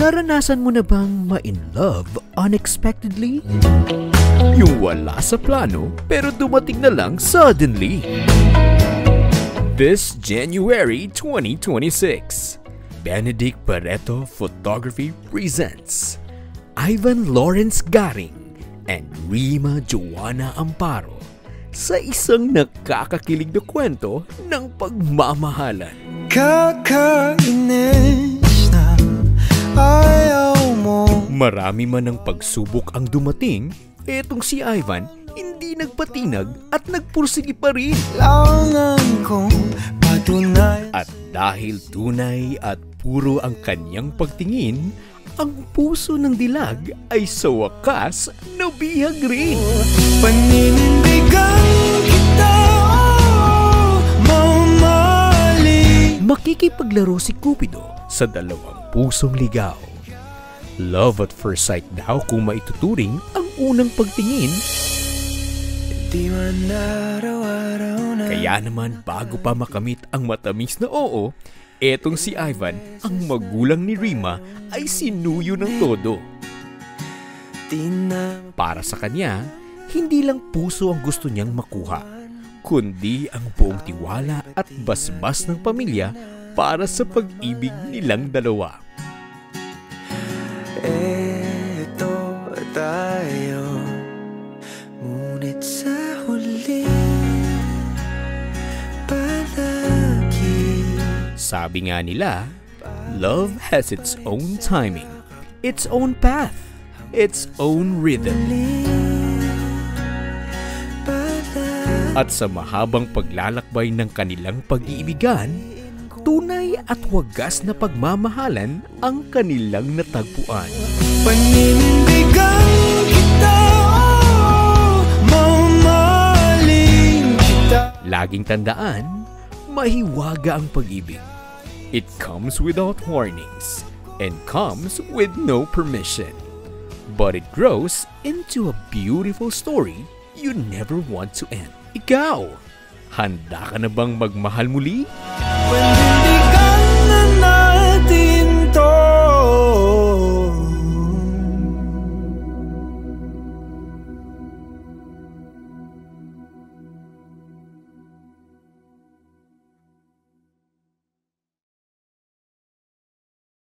Naranasan mo na bang ma-in love unexpectedly? Yung wala sa plano pero dumating na lang suddenly. This January 2026, Benedict Barreto Photography presents Ivan Lawrence Garing and Rima Joanna Amparo sa isang nakakakilig na kwento ng pagmamahalan. Kakainis na ayaw mo. Marami man ng pagsubok ang dumating, etong si Ivan hindi nagpatinag at nagpursigi pa rin. At dahil tunay at puro ang kanyang pagtingin, ang puso ng dilag ay sa wakas nabihag rin. Panindigan kita, mamahalin. Makikipaglaro si Cupido sa dalawang pusong ligaw. Love at first sight daw kung maituturing ang unang pagtingin. Kaya naman bago pa makamit ang matamis na oo, etong si Ivan, ang magulang ni Rima, ay sinuyo ng todo. Para sa kanya, hindi lang puso ang gusto niyang makuha, kundi ang buong tiwala at basbas ng pamilya para sa pag-ibig nilang dalawa. Eto tayo, ngunit sa huli palagi. Sabi nga nila, love has its own timing, its own path, its own rhythm. At sa mahabang paglalakbay ng kanilang pag-iibigan, tunay at wagas na pagmamahalan ang kanilang natagpuan. Panindigan kita, mamahalin kita. Laging tandaan, mahiwaga ang pag-ibig. It comes without warnings and comes with no permission. But it grows into a beautiful story you never want to end. Ikaw, handa ka na bang magmahal muli?